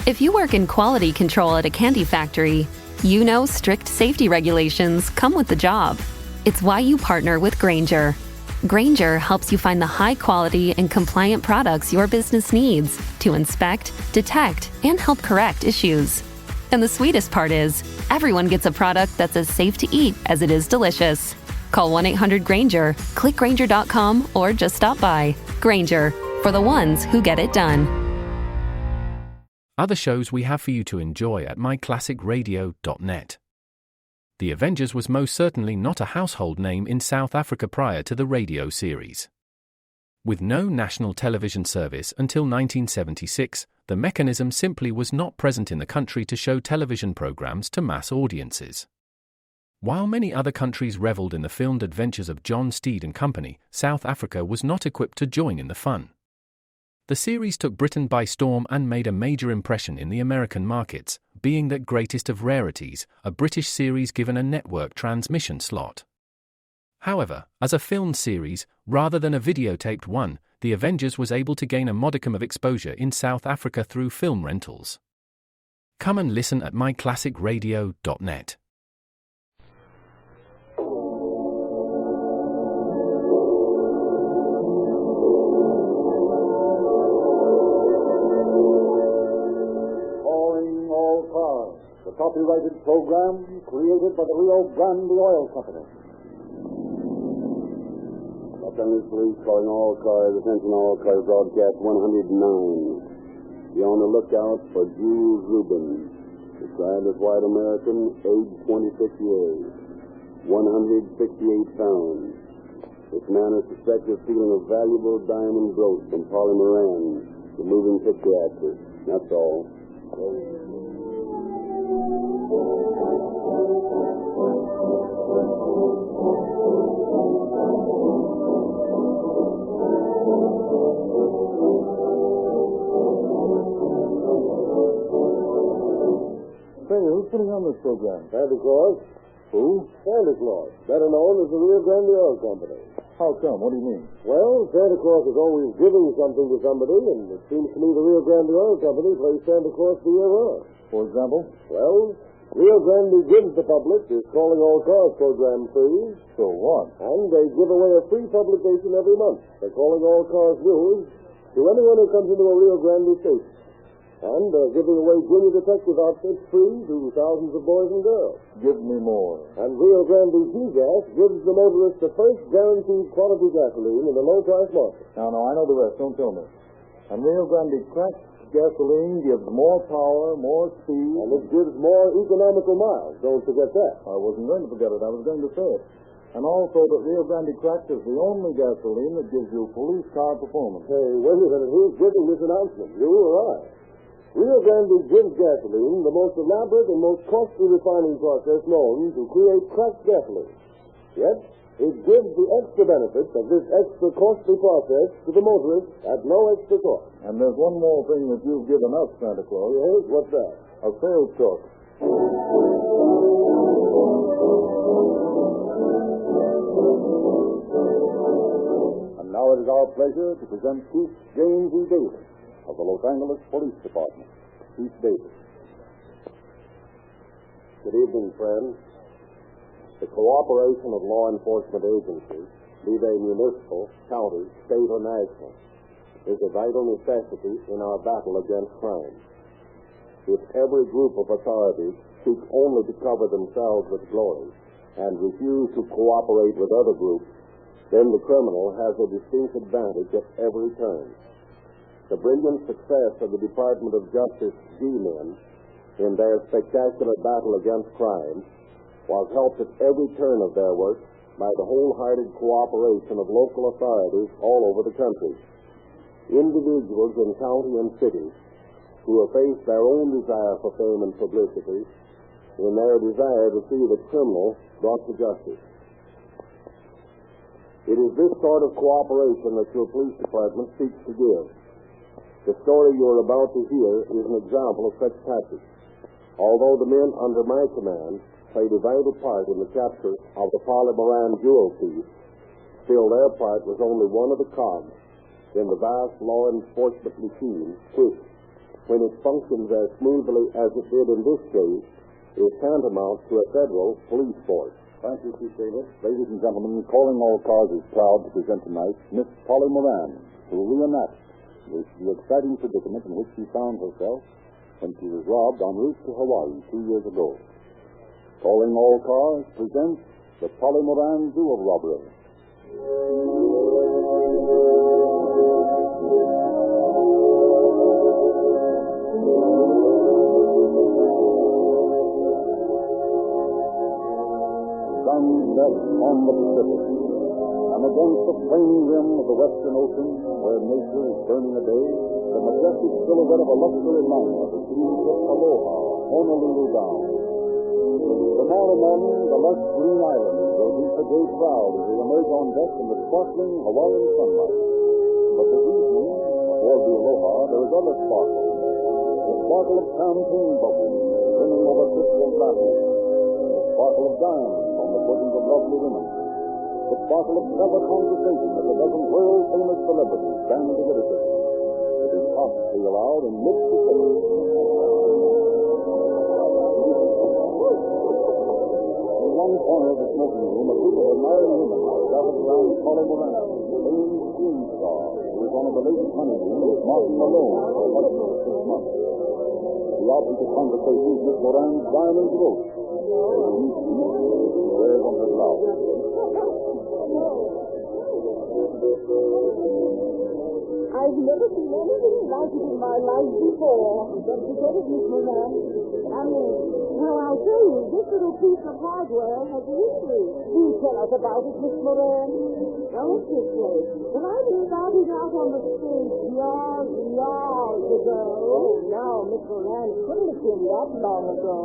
If you work in quality control at a candy factory, you know strict safety regulations come with the job. It's why you partner with Grainger. Grainger helps you find the high-quality and compliant products your business needs to inspect, detect, and help correct issues. And the sweetest part is, everyone gets a product that's as safe to eat as it is delicious. Call 1-800-GRAINGER, click Grainger.com, or just stop by. Grainger, for the ones who get it done. Other shows we have for you to enjoy at myclassicradio.net. The Avengers was most certainly not a household name in South Africa prior to the radio series. With no national television service until 1976, the mechanism simply was not present in the country to show television programs to mass audiences. While many other countries reveled in the filmed adventures of John Steed and company, South Africa was not equipped to join in the fun. The series took Britain by storm and made a major impression in the American markets, being that greatest of rarities, a British series given a network transmission slot. However, as a filmed series, rather than a videotaped one, The Avengers was able to gain a modicum of exposure in South Africa through film rentals. Come and listen at myclassicradio.net. The copyrighted program created by the Rio Grande Oil Company. Los Angeles Police calling all cars, attention all cars, broadcast 109. Be on the lookout for Jules Rubin, described as white American, age 26 years, 168 pounds. This man is suspected of stealing a valuable diamond brooch from Moran, the moving picture actor. That's all. Say, who's putting on this program? Santa Claus. Who? Santa Claus, better known as the Rio Grande Oil Company. How come? What do you mean? Well, Santa Claus is always giving something to somebody, and it seems to me the Rio Grande Oil Company plays Santa Claus the year round. For example? Well, Rio Grande gives the public this Calling All Cars program free. So what? And they give away a free publication every month, the Calling All Cars News, to anyone who comes into a Rio Grande station. And they're giving away junior detective outfits free to thousands of boys and girls. Give me more. And Rio Grande G-Gas gives the motorist the first guaranteed quality gasoline in the low-price market. Now, I know the rest. Don't tell me. And Rio Grande cracked gasoline gives more power, more speed. And it gives more economical miles. Don't forget that. I wasn't going to forget it. I was going to say it. And also that Rio Grande cracked is the only gasoline that gives you police car performance. Hey, wait a minute. Who's giving this announcement? You or I? Rio Grande gives gasoline the most elaborate and most costly refining process known to create cracked gasoline. Yet, it gives the extra benefits of this extra costly process to the motorist at no extra cost. And there's one more thing that you've given us, Santa Claus. Yes, what's that? A sales talk. And now it is our pleasure to present Chief James E. Davis of the Los Angeles Police Department. Chief Davis. Good evening, friends. The cooperation of law enforcement agencies, be they municipal, county, state, or national, is a vital necessity in our battle against crime. If every group of authorities seeks only to cover themselves with glory and refuse to cooperate with other groups, then the criminal has a distinct advantage at every turn. The brilliant success of the Department of Justice G-men in their spectacular battle against crime was helped at every turn of their work by the wholehearted cooperation of local authorities all over the country. Individuals in county and city who have faced their own desire for fame and publicity in their desire to see the criminal brought to justice. It is this sort of cooperation that your police department seeks to give. The story you are about to hear is an example of such tactics. Although the men under my command played a vital part in the capture of the Moran jewel thief, still their part was only one of the cogs in the vast law enforcement machine which, when it functions as smoothly as it did in this case, is tantamount to a federal police force. Thank you, Chief Davis. Ladies and gentlemen, Calling All Cars is proud to present tonight Miss Polly Moran, who reenacts the exciting predicament in which she found herself when she was robbed en route to Hawaii 2 years ago. Calling All Cars presents the Polly Moran Zoo of Robbery. Sunset on the Pacific, and against the flaming rim of the western ocean, where nature is burning a day, the majestic silhouette of a luxury liner, the steamship Aloha, Honolulu bound. Tomorrow morning, the lush green islands will meet the gay crowd as they emerge on deck in the sparkling Hawaiian sunlight. But this evening, aboard the Aloha, there is other sparkle. The sparkle of champagne bubbles brimming over crystal glasses. The sparkle of diamonds on the bosoms of lovely women. The sparkle of clever conversation as a dozen world-famous celebrities stand to get it. It is hot to be allowed in mid-Pacific. In one corner of the smoking room, a group of admiring women are gathered around Polly Moran, the famed screen star, who is on of the latest honeymoon, marching alone for her husband of 6 months. The object of conversation is Miss Moran's diamond brooch. Wears on her blouse. I've never seen anything like it in my life before. Don't forget it, Miss Moran. Well, I'll tell you, this little piece of hardware has a history. Do tell us about it, Miss Moran. Well, it's this way. When I was starting out on the stage years ago. Now, Miss Moran couldn't have been that long ago.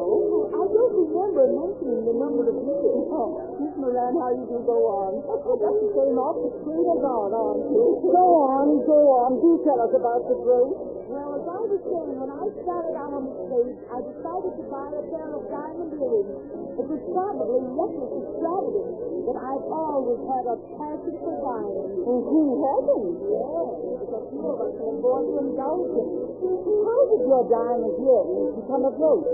I don't remember mentioning the number of years. Oh, Miss Moran, how you do go on? That's the same off the street as on, aren't you? Go on. Do tell us about the brooch. Well, as I was saying, when I started out on the stage, I decided to buy a pair of diamond earrings. It was probably reckless extravagance, but I've always had a passion for diamonds. Who hasn't? Yes, because few of us are born to indulge them. How did your diamond earrings become a brooch?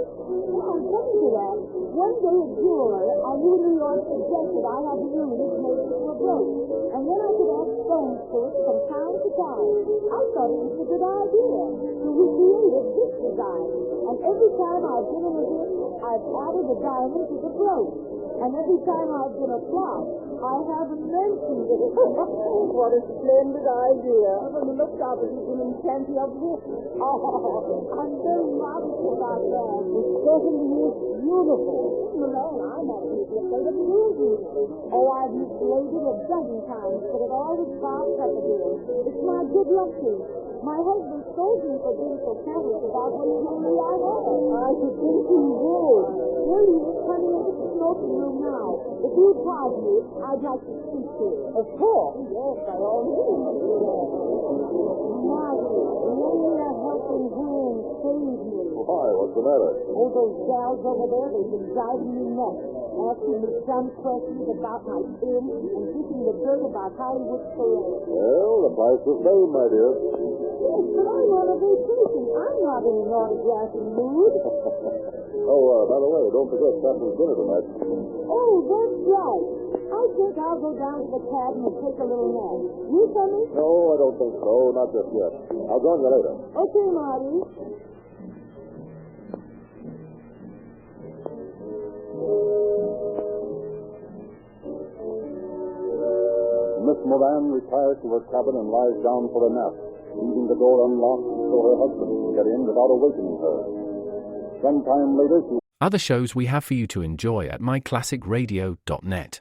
Well, I'm coming to that. One day a jeweler I knew in New York suggested I have the earrings made into a brooch, and then I could add stones to it from time to time. I thought it was a good idea. So we created this design, and every time I've been in a hit, I've added a diamond to the brooch. And every time I've been a flop, I haven't mentioned it. What a splendid idea. From the looks of it, you've been in plenty of hits. Oh, I'm very modest about that. It certainly is beautiful. Moran, I'm not really afraid of losing it. Oh, I've mislaid it a dozen times, but it always pops up again. It's my good luck piece. My husband scolded me for being so careless about what jewelry I had. I should think he would. Here he is coming into the smoking room now. If you'd pardon me, I'd like to speak to you. Of course. Yes, by all means. Margaret, lend me a helping hand. Save me. Why, what's the matter? Oh, those gals over there, they've been driving me nuts. Asking me some questions about my film and kicking the dirt about Hollywood sales. Well, the price was paid, my dear. Yes, but I'm on a vacation. I'm not in an autographing mood. By the way, don't forget Captain's dinner tonight. Oh, that's right. I think I'll go down to the cabin and take a little nap. You coming? No, I don't think so. Not just yet. I'll join you later. Okay, Marty. Miss Moran retires to her cabin and lies down for a nap, leaving the door unlocked so her husband can get in without awakening her. Sometime later, she... Other shows we have for you to enjoy at myclassicradio.net.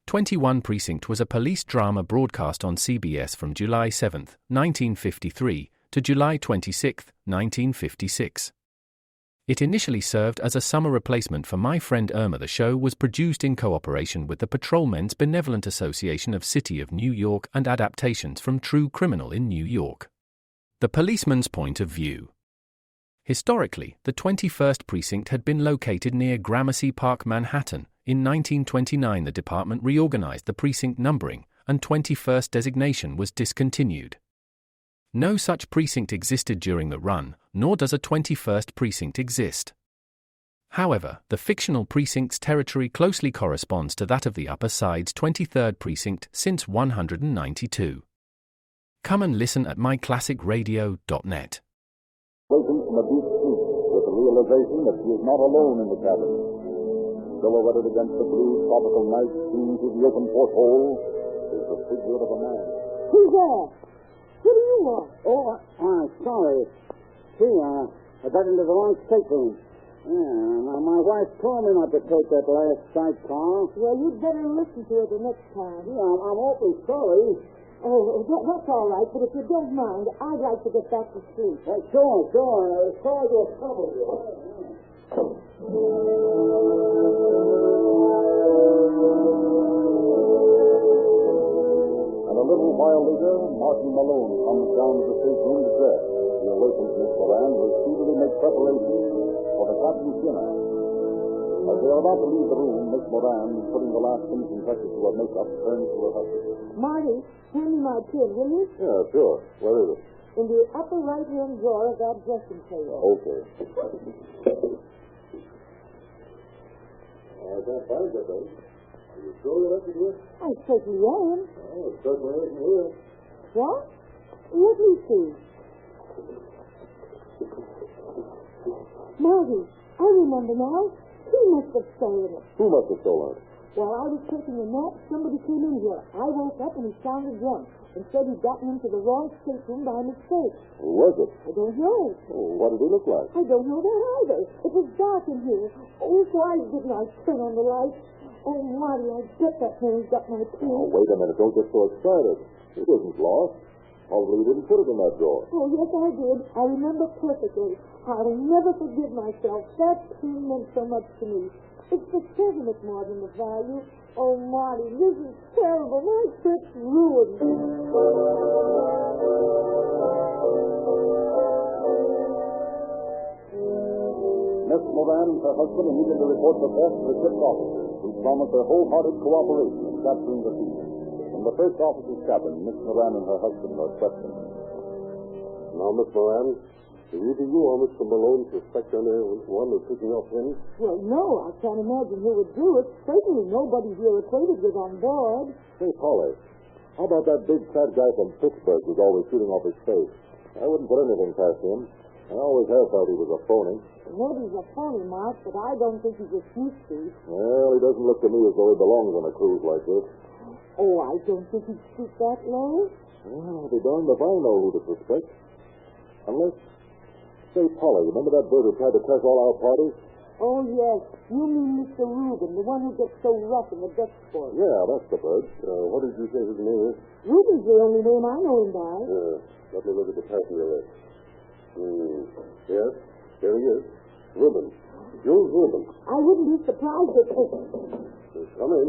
21 Precinct was a police drama broadcast on CBS from July 7, 1953 to July 26, 1956. It initially served as a summer replacement for My Friend Irma. The show was produced in cooperation with the Patrolmen's Benevolent Association of City of New York and adaptations from True Criminal in New York. The Policeman's Point of View. Historically, the 21st Precinct had been located near Gramercy Park, Manhattan. In 1929, the department reorganized the precinct numbering, and 21st designation was discontinued. No such precinct existed during the run, nor does a 21st precinct exist. However, the fictional precinct's territory closely corresponds to that of the Upper Side's 23rd precinct since 192. Come and listen at myclassicradio.net. Waking from a deep sleep with the realization that she is not alone in the cabin. Silhouetted against the blue tropical night seen through the open porthole is the figure of a man. Who's there? What do you want? Oh, sorry. Gee, I got into the wrong stateroom. Yeah, my wife told me not to take that last sidecar. Well, you'd better listen to it the next time. Yeah, I'm awfully sorry. Oh, that's all right, but if you don't mind, I'd like to get back to sleep. Sure. Sorry to have troubled you. And a little while later, Martin Malone comes down to the stateroom to dress. He awakens Miss Moran and will speedily make preparations for the captain's dinner. As they are about to leave the room, Miss Moran, putting the last finishing touches to her makeup, turns to her husband. Marty, hand me my pin, will you? Yeah, sure. Where is it? In the upper right-hand drawer of that dressing table. Okay. I can't find it, though. Are you sure you left it here? I certainly am. Oh, it certainly isn't here. What? Let me see. Marty, I remember now. He must have stolen it. Who must have stolen it? While I was taking a nap, somebody came in here. I woke up and he sounded drunk and said he'd gotten into the wrong stateroom by mistake. Who was it? I don't know. Oh, what did he look like? I don't know that either. It was dark in here. Oh, why didn't I turn on the light? Oh, Marty, I bet that man's got my pin. Oh, wait a minute. Don't get so excited. It isn't lost. Probably you didn't put it in that drawer. Oh, yes, I did. I remember perfectly. I'll never forgive myself. That pin meant so much to me. It's the sentiment more than the value. Oh, Marty, this is terrible. My trip's ruined. Miss Moran and her husband immediately report the boss to the ship's officers, who promise their wholehearted cooperation in capturing the thief. In the first officer's cabin, Miss Moran and her husband are questioned. Now, Miss Moran, do either you or Mr. Malone suspect anyone of picking up him? Well, no, I can't imagine who would do it. Certainly nobody here acquainted with on board. Say, Polly, how about that big fat guy from Pittsburgh who's always shooting off his face? I wouldn't put anything past him. I always have felt he was a phony. Maybe he's a phony, Mark, but I don't think he's a sneak thief. Well, he doesn't look to me as though he belongs on a cruise like this. Oh, I don't think he'd shoot that low. Well, I'll be darned if I know who to suspect. Unless... Say, Polly, remember that bird who tried to crash all our parties? Oh, yes. You mean Mr. Reuben, the one who gets so rough in the deck sport. Yeah, that's the bird. What did you say his name is? Reuben's the only name I know him by. Let me look at the passenger list. Yes, there he is. Reuben. Jules Reuben. I wouldn't be surprised if... Come in.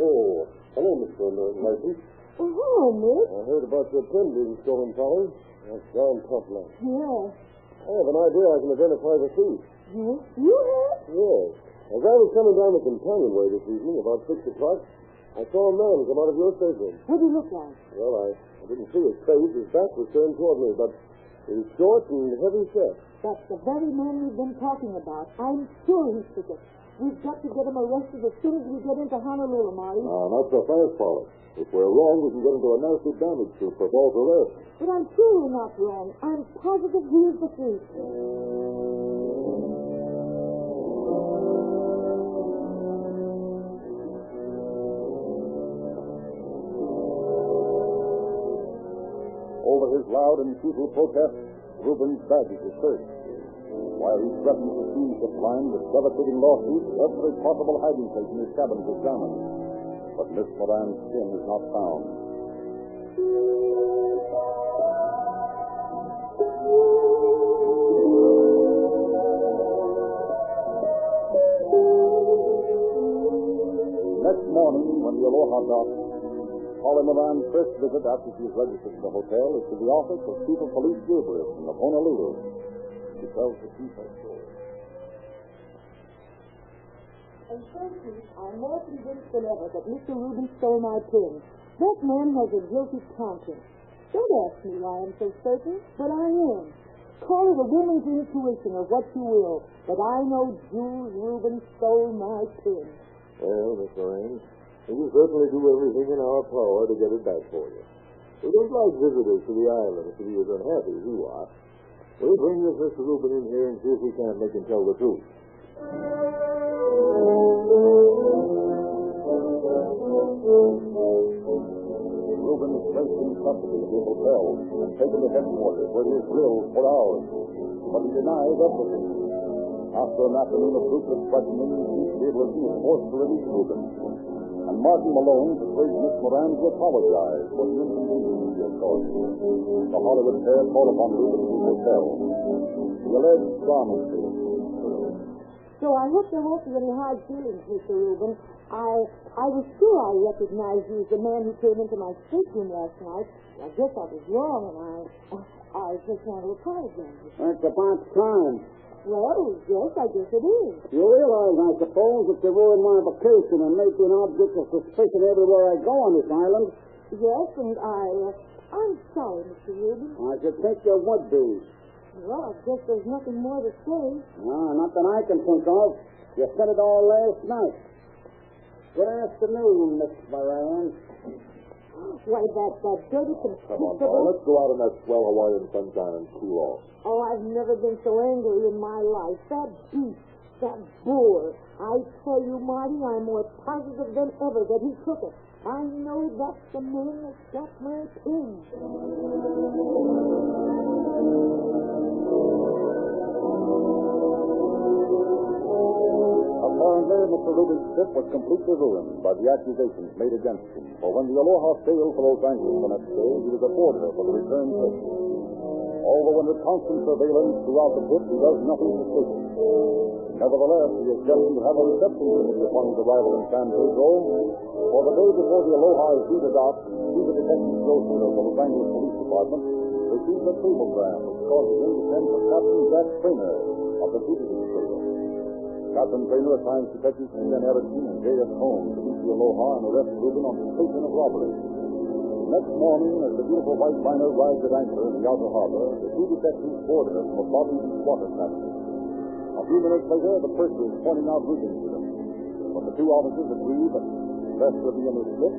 Oh, hello, Mr. Mason. Oh, hello, Miss. I heard about your pen being stolen, Polly. That's darn tough luck. Yeah. I have an idea I can identify the thief. You? You have? Yes. As I was coming down the companionway this evening, about 6 o'clock, I saw a man come out of your stateroom. What did he look like? Well, I didn't see his face. His back was turned toward me, but he's short and heavy set. That's the very man we've been talking about. I'm sure he's ticket. We've got to get him arrested as soon as we get into Honolulu, Marty. Not so fast, Polly. If we're wrong, we can get into a nasty damage suit for false arrest. But I'm sure we're not wrong. I'm positive he is the thief. Over his loud and futile protests, Reuben's baggage is searched. While he threatens to seize the line with devastating lawsuits, every possible hiding place in his cabin is examined. But Miss Moran's pin is not found. Next morning, when the Aloha docks, Polly Moran's first visit after she is registered to the hotel is to the office of Chief of Police Gilbreth in Honolulu. She tells the chief her story. And so, Chief, I'm more convinced than ever that Mr. Reuben stole my pin. That man has a guilty conscience. Don't ask me why I'm so certain, but I am. Call it a woman's intuition or what you will, but I know Jules Rubin stole my pin. Well, Miss Moran, we'll certainly do everything in our power to get it back for you. We don't like visitors to the island to be as unhappy as you are. We'll bring this Mr. Rubin in here and see if we can't make him tell the truth. Rubin is placed in custody at the hotel and taken to headquarters, where he is grilled for hours. But he denies everything. After an afternoon of fruitless questioning, Chief Gabrielson is forced to release Rubin. And Martin Malone persuades Miss Moran to apologize for the inconvenience he has caused. The Hollywood pair call upon Rubin to the hotel. The alleged pharmacy. So I hope there won't be any hard feelings, Mr. Rubin. I was sure I recognized you as the man who came into my stateroom last night. I guess I was wrong, and I just want to apologize. That's about time. Well, yes, I guess it is. You realize, I suppose, that you ruined my vacation and make me an object of suspicion everywhere I go on this island? Yes, and I'm sorry, Mr. Rubin. I should think you would be. Well, I guess there's nothing more to say. No, not that I can think of. You said it all last night. Good afternoon, Miss Moran. Why, that dirty Come on, boy. Let's go out in that swell Hawaiian sunshine and cool off. Oh, I've never been so angry in my life. That beast, that boor. I tell you, Marty, I'm more positive than ever that he took it. I know that's the man that shot my pin. Apparently, Mr. Rubin's trip was completely ruined by the accusations made against him. For when the Aloha sailed for Los Angeles the next day, he was aboard her for the return trip. Although under constant surveillance throughout the trip, he does nothing suspicious. Nevertheless, he is destined to have a reception committee upon his arrival in San Pedro. For the day before the Aloha is due to dock, Chief Detective Grossman of the Los Angeles Police Department receives a cablegram which causes him to send for Captain Jack Trainer of the fugitive station. Captain Trainer assigns Detectives C.N. Erickson and J.S. Holmes to meet the Aloha and arrest Rubin on suspicion of robbery. Next morning, as the beautiful white liner rides at anchor in the outer harbor, the two detectives board her from a Bobby Beach water taxi. A few minutes later, the purser is pointing out Rubin to them. But the two officers agree that lest there be any slip,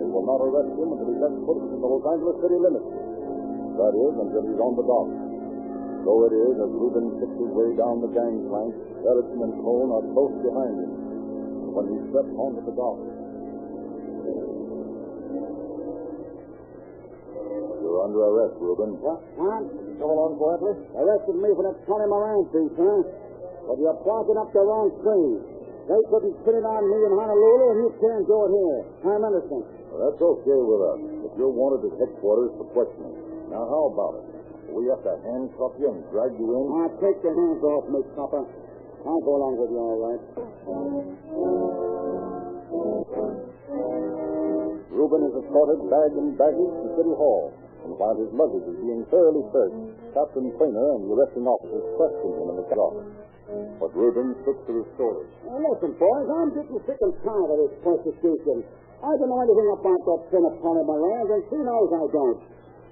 they will not arrest him until he sets foot within the Los Angeles city limits. That is, until he's on the dock. So it is, as Rubin picks his way down the gangplank, Erickson and Cone are close behind him. And when he steps onto the dock, you're under arrest, Rubin. What? Huh? Come along quietly. Arrested me for that Tony Moran piece, huh? But you're barking up the wrong tree. They couldn't pin it on me in Honolulu, and you can't do it here. I'm innocent. Well, that's okay with us, but you're wanted at headquarters for questioning. Now, how about it? We have to handcuff you and drag you in? Take your hands off me, copper. I'll go along with you, all right. Rubin is escorted bag and baggage to City Hall, and while his luggage is being thoroughly searched, Captain Trainer and the arresting officers question him in the dock. But Rubin sticks to his story. Listen, boys, I'm getting sick and tired of this prosecution. I don't know anything about that sin of Tony Moran, and she knows I don't.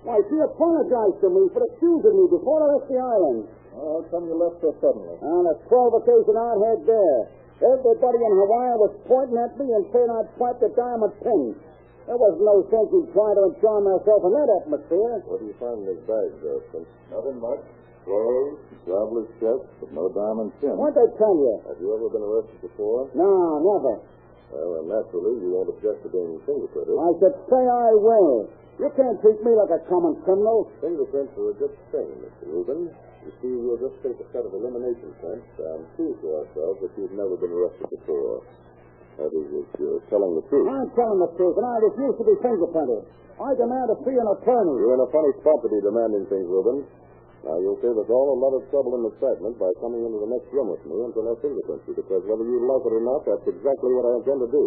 Why, she apologized to me for accusing me before I left the island. How come you left so suddenly? On a swell vacation I had there. Everybody in Hawaii was pointing at me and saying I'd swipe the diamond pin. There was no sense in trying to enjoy myself in that atmosphere. What do you find in his bag, Justin? Nothing much. Clothes, traveler's chest, but no diamond pin. What'd they tell you? Have you ever been arrested before? No, never. Well, naturally, you won't object to being fingerprinted. I should say I will. You can't treat me like a common criminal. Fingerprints are a good thing, Mr. Rubin. You see, we'll just take a set of elimination prints and prove to ourselves that you've never been arrested before. That is, if you're telling the truth. I'm telling the truth, and I refuse to be fingerprinted. I demand to see an attorney. You're in a funny spot to be demanding things, Rubin. Now, you'll save us all a lot of trouble and excitement by coming into the next room with me until I fingerprint you, because whether you like it or not, that's exactly what I intend to do.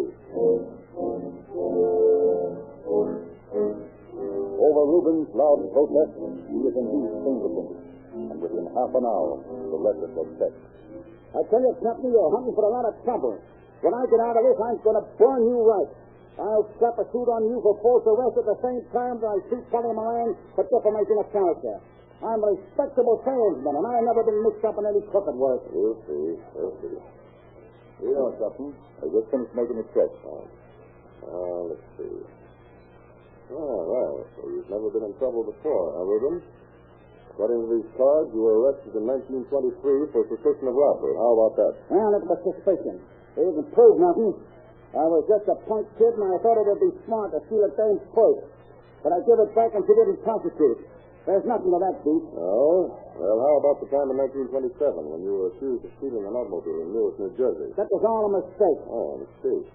Over Rubin's loud protest, he is indeed fingerprinted. And within half an hour, the record was set. I tell you, Captain, you're hunting for a lot of trouble. When I get out of this, I'm going to burn you right. I'll slap a suit on you for false arrest at the same time that I shoot Tony Moran for defamation of character. I'm a respectable salesman, and I've never been mixed up in any crooked work. We'll see. You know, Captain, I just finished making a check. Let's see. All right. So you've never been in trouble before, huh, Reuben? According to these cards, you were arrested in 1923 for suspicion of robbery. How about that? Well, it was suspicion. It didn't prove nothing. I was just a punk kid, and I thought it would be smart to steal a dame's purse. But I give it back, and she didn't prosecute. There's nothing to that beat. Oh? Well, how about the time in 1927 when you were accused of stealing an automobile in Newark, New Jersey? That was all a mistake. Oh, a mistake.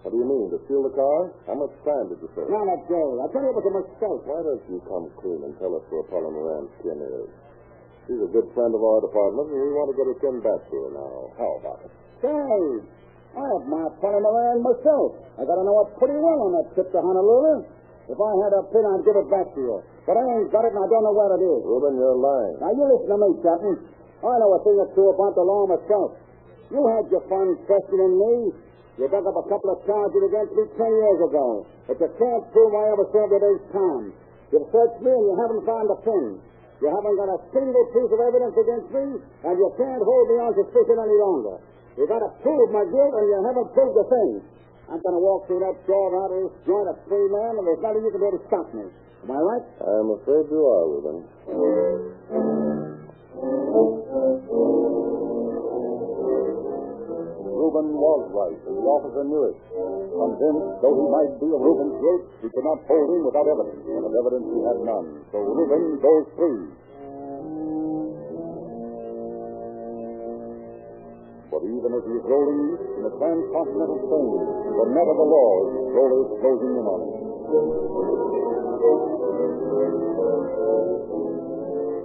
What do you mean, to steal the car? How much time did you say? Not a day. I tell you it was a mistake. Why don't you come clean and tell us who Apollo Moran's kin is? She's a good friend of our department, and we want to get her kin back to her now. How about it? Say, I admire Polly Moran myself. I got to know her pretty well on that trip to Honolulu. If I had a pin, I'd give it back to you. But I ain't got it, and I don't know where it is. Reuben, you're lying. Now, you listen to me, Captain. I know a thing or two about the law myself. You had your fun questioning me. You dug up a couple of charges against me 10 years ago. But you can't prove I ever served a day's time. You've searched me, and you haven't found a pin. You haven't got a single piece of evidence against me, and you can't hold me on suspicion any longer. You got to prove my guilt, and you haven't proved a thing. I'm going to walk through that door out of this joint a free man, and there's nothing you can do to stop me. Am I right? I'm afraid you are, Reuben. Reuben was right, and the officer knew it. Convinced, though he might be of Reuben's guilt, he could not hold him without evidence, and of evidence he had none. So Reuben goes free. But even as he's rolling east in a transcontinental train, the net of the law is slowly closing in on him.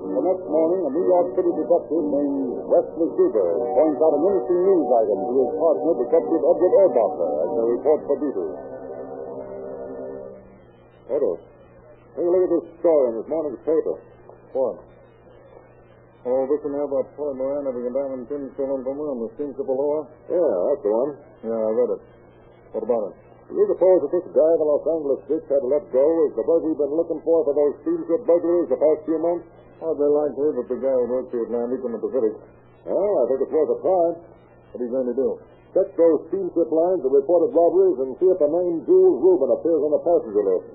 The next morning, a New York City detective named Wesley Huber points out an interesting news item to his partner, Detective Edward Erbacher, as they report for duty. Otto, take a look at this story in this morning's paper. What? Oh, this one here about Polly Moran having a diamond pin stolen from her on the steamship Aloha? Yeah, that's the one. Yeah, I read it. What about it? Do you suppose that this guy the Los Angeles Ditch had let go is the bug we've been looking for those steamship burglaries the past few months? Hardly likely that the guy who works the Atlantic and the Pacific. Well, I think it's worth a try. What are you going to do? Check those steamship lines that reported robberies and see if the name Jules Reuben appears on the passenger list.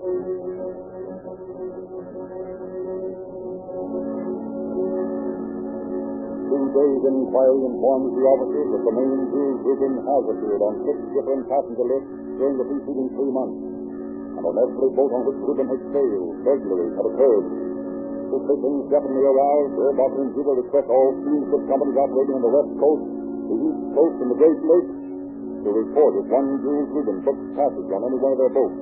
2 days' inquiry informs the officers that the name Jules Reuben has appeared on 6 different passenger lists during the preceding 3 months. And on every boat on which Reuben has sailed, burglaries have occurred. Suspicions definitely aroused. Erbacher and Huber request all steamship companies operating on the West Coast, the East Coast, and the Great Lakes to report if one Jules Reuben books passage on any one of their boats.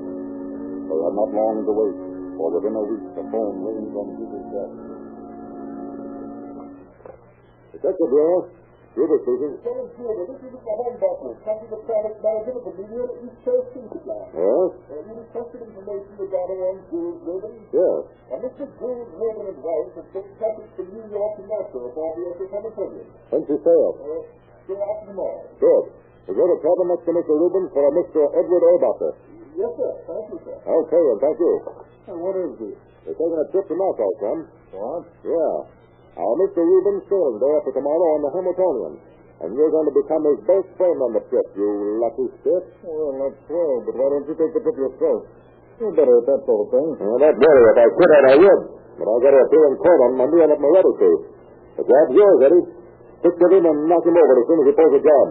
They had not long to wait, for within a week the phone rings on Huber's desk. Detective Bureau, Huber speaking. This is the home business. Captain the traffic manager of the Median East Coast Steam Supply. Yes? You requested information regarding one Jules Reuben? Yes. Mr. Jules Reuben and wife have booked passage from New York to Nassau for the Oklahoma Pavilion. When's she sail? Go out tomorrow. Good. We'll go to cabin next to Mr. Reuben for a Mr. Edward Erbacher. Yes, sir. Thank you, sir. Okay, and thank you. And what is this? They're taking a trip to Nassau, son. What? Yeah. Our Mr. Reuben sailing day after tomorrow on the Hamiltonian. And you're going to become his best friend on the trip, you lucky stiff. Well, that's swell, but why don't you take the trip yourself? You're better at that sort of thing. Well, don't worry. If I could, I would. But I've got to appear in court on Monday and at Moretti case. The job's yours, Eddie. Stick with him and knock him over as soon as he pulls a job.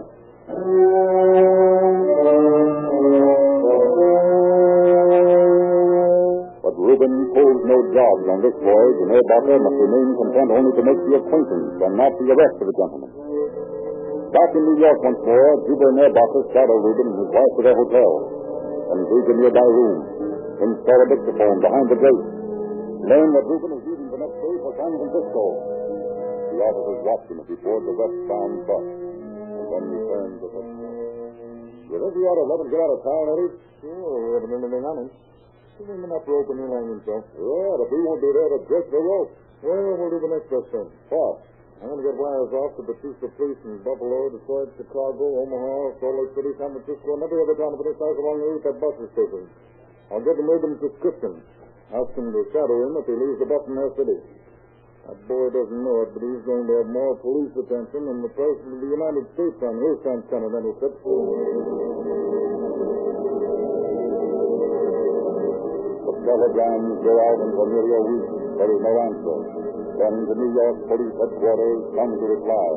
But Reuben pulls no jobs on this voyage, and Erbacher must remain content only to make the acquaintance and not the arrest of the gentleman. Back in New York once more, Huber and Erbacher shadow Reuben and his wife to their hotel, engage a nearby room, install a dictaphone behind the gate, learn that Reuben is leaving the next day for San Francisco. The officers watch him as he boards the westbound bus, and then return to the... You think you ought to let him get out of town, Eddie? Sure, we haven't done anything on him. Give him enough rope and he'll hang himself. Yeah, but he won't be there to jerk the rope. Well, we'll do the next best thing. What? I'm going to get wires off to the chiefs of police in Buffalo, Detroit, Chicago, Omaha, Salt Lake City, San Francisco, and every other town of this size along the route that bus is taking. I'll give them Reuben's description. Ask him to shadow him if he leaves the bus in their city. That boy doesn't know it, but he's going to have more police attention than the President of the United States on his centennial trip. The telegrams go out and for nearly a week. There is no answer. Then the New York Police Headquarters come to reply.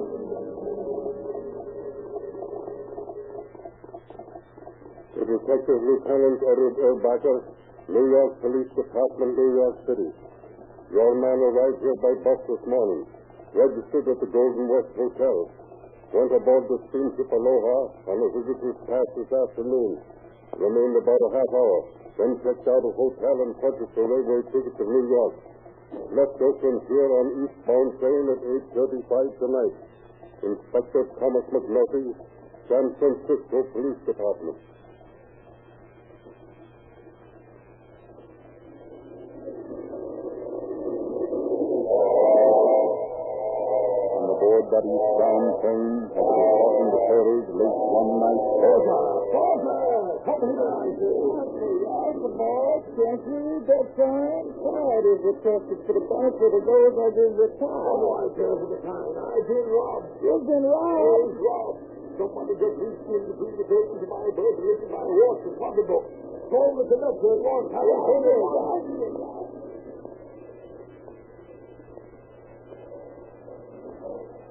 To Detective Lieutenant Edward Baker, New York Police Department, New York City. Your man arrived here by bus this morning, registered at the Golden West Hotel, went aboard the steamship Aloha on a visitor's pass this afternoon, remained about a half hour, then checked out of hotel and purchased a railway ticket to New York. Left Oakland here on eastbound train at 8:35 tonight. Inspector Thomas McNulty, San Francisco Police Department. That eastbound train had been crossing the prairies late one night. Company the boss, gently, bedtime. Tonight is requested for the benefit of those that is retired. Oh, I care for the time. I've been robbed. You've been robbed? I was robbed. Somebody just reached in between the pages of my bed and lifted my watch and pocketbook. Told me to look for it once. I was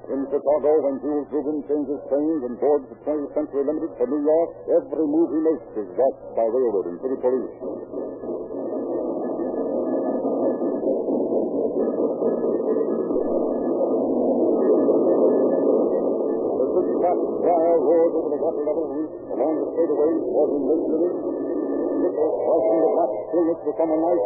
In Chicago, when Jules Rubin changes trains and boards the 20th Century Limited for New York, every move he makes is watched by railroad and city police. The six-track wire roars over the water-level roof along the straightaways causing Lake City. Shippers crossing the black stillness for summer night.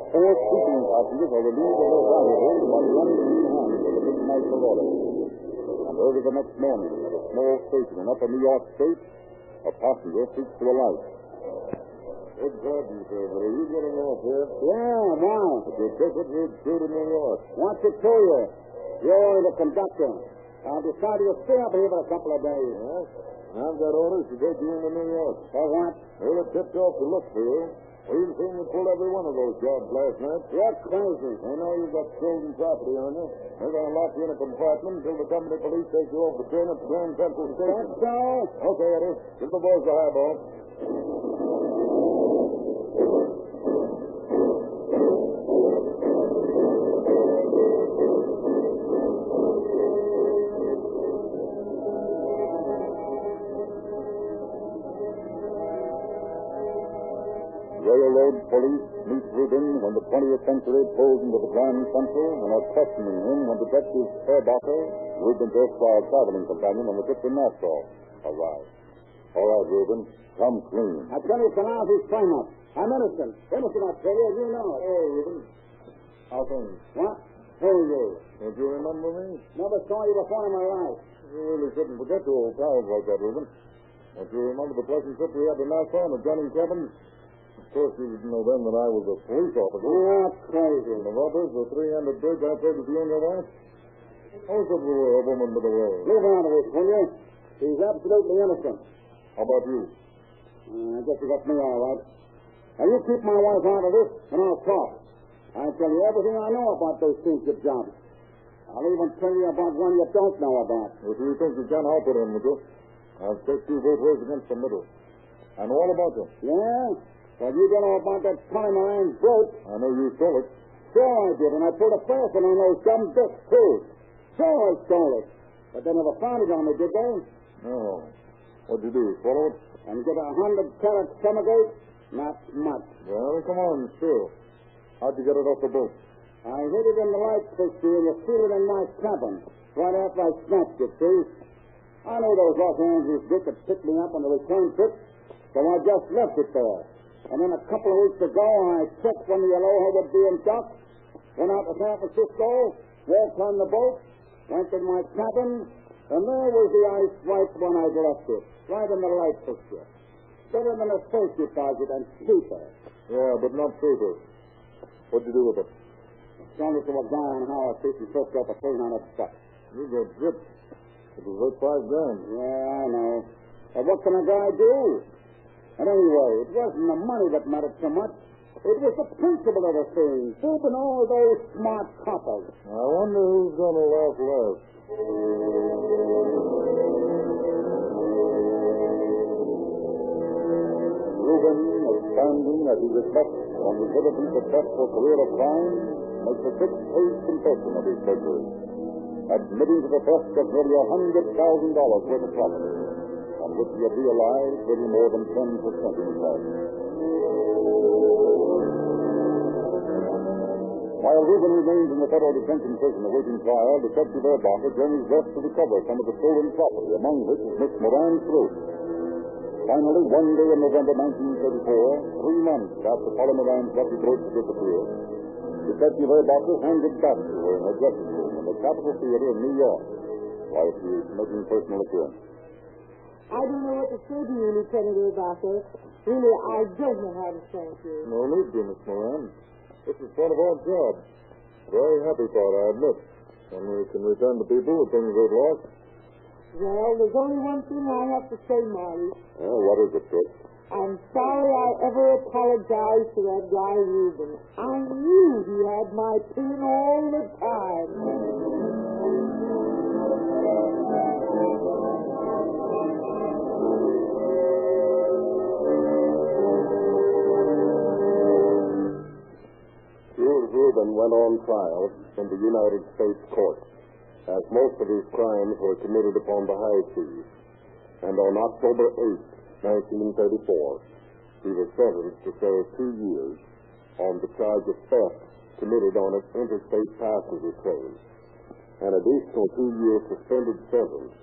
4 sleeping passengers are relieved of their valuables by the unseen hands of the midnight marauder. And early the next morning, at a small station in upper New York State, a passenger seeks to alight. Good pardon, sir, but are you getting off here? Yeah, now. But your ticket reads through to New York. What's it to you? You're the conductor. I decided to stay up here for a couple of days. Yes? I've got orders to take you into New York. For what? They were tipped off to look for you. We've seen you pull every one of those jobs last night. You're crazy. They know you've got stolen property on you. They're going to lock you in a compartment until the company police take you off the train at Grand Central Station. That's so? Okay, Eddie. Give the boys the highball. Railroad police meet Rubin when the 20th Century pulls into the Grand Central and are questioning him when Detective Fairbacher, Rubin's erstwhile traveling companion on the trip to Nassau, arrive. All right, Rubin, come clean. I tell you, now he's trying up. I'm innocent. Innocent, I tell you, as you know it. Hey, Rubin. How things? What? Who are you? Don't you remember me? Never saw you before in my life. You really shouldn't forget your old pals like that, Rubin. Don't you remember the pleasant trip we had to Nassau in the Jennings cabin? Of course, you didn't know then that I was a police officer. You're crazy. And the robbers, the three-handed bridge I played with you and your wife? How's a woman with a rose? Leave out of it, will you? He's absolutely innocent. How about you? I guess you got me all right. Now, you keep my wife out of this, and I'll talk. I'll tell you everything I know about those steamship jobs. I'll even tell you about one you don't know about. If you think you can, I'll put in with you. I'll take you both ways against the middle. I know all about you. Yeah? Well, you don't know about that Connie Moran's boat. I know you stole it. Sure I did, and I pulled a fasten on those dumb discs, too. Sure I stole it. But they never found it on me, did they? No. What'd you do, swallow it? And get 100-carat stomach-ache? Not much. Well, come on, sure. How'd you get it off the boat? I hid it in the light fixture and you feel it in my cabin. Right after I snatched it, see? I know those Los Angeles Dick had picked me up on the return trip, so I just left it there. And then a couple of weeks ago, I checked when the Aloha would be in dock, went out to San Francisco, walked on the boat, went in my cabin, and there was the ice right when I left it, right in the light fixture. Better than a safe deposit and cheaper. Yeah, but not safer. What'd you do with it? Sold it to a guy on Howard Street and took up a thing on a spot. You got zipped. It was worth $5,000. Yeah, I know. But what can a guy do? And anyway, it wasn't the money that mattered so much. It was the principle of the thing, duping all those smart coppers. I wonder who's going to laugh last. Reuben, expanding as he reflects on his hitherto successful career of crime, makes a six-page confession of his perjury, admitting to the theft of nearly $100,000 worth of property, on which he had realized little more than 10% in cash. While Reuben remains in the federal detention prison awaiting trial, Detective Erbacher journeys west to recover some of the stolen property, among which is Miss Moran's throat. Finally, one day in November 1934, 3 months after Polly Moran's lucky brooch had disappeared, Detective Erbacher hands it back to her in her dressing room in the Capitol Theater in New York, while she is making personal appearance. I don't know what to say to you, Lieutenant Erbacher. Really, I don't know how to thank you. No need to, Miss Moran. This is part of our job. Very happy part, I admit. When we can return to people with things they've lost. Well, there's only one thing I have to say, Marty. What is it, Dick? I'm sorry I ever apologized to that guy, Reuben. I knew he had my pin all the time. Reuben went on trial in the United States court, as most of his crimes were committed upon the high seas. And on October 8, 1934, he was sentenced to serve 2 years on the charge of theft committed on an interstate passenger train. An additional 2-year suspended sentence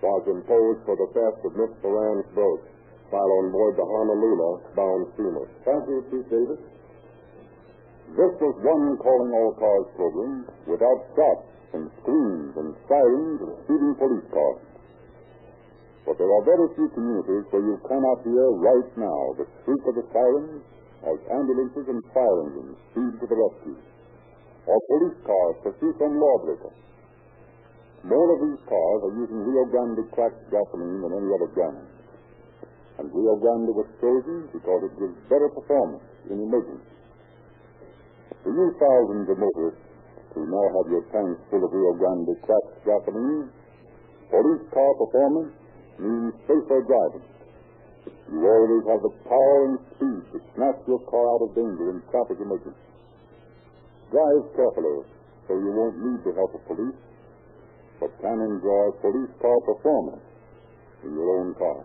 was imposed for the theft of Miss Moran's brooch while on board the Honolulu-bound steamer. Thank you, Chief Davis. This was one Calling All Cars program without shots and screams and sirens and speeding police cars. But there are very few communities where you cannot hear right now the shriek of the sirens as ambulances and fire engines speed to the rescue, or police cars pursue some lawbreaker. More of these cars are using Rio Grande cracked gasoline than any other brand. And Rio Grande was chosen because it gives better performance in emergency. To you thousands of motorists who now have your tanks full of Rio Grande cracked gasoline, police car performance means safer driving. You always have the power and speed to snatch your car out of danger in traffic emergency. Drive carefully so you won't need the help of police, but can enjoy police car performance in your own car.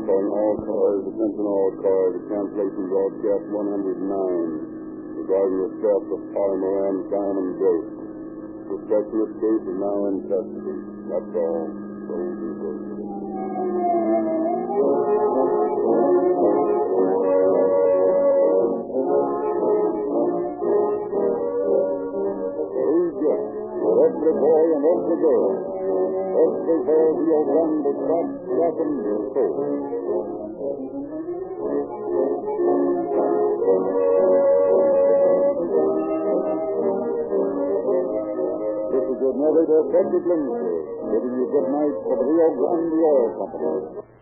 Calling all cars, attention all cars, cancellation broadcast 109. Regarding the theft of Polly Moran's diamond brooch. Suspect in this case is now in custody. That's all. Those in custody. Please get for every boy and every girl. Everywhere Rio Grande cracked gasoline is sold. This is your narrator, Frederick Lindsay, bidding you good night for the Rio Grande Oil Company.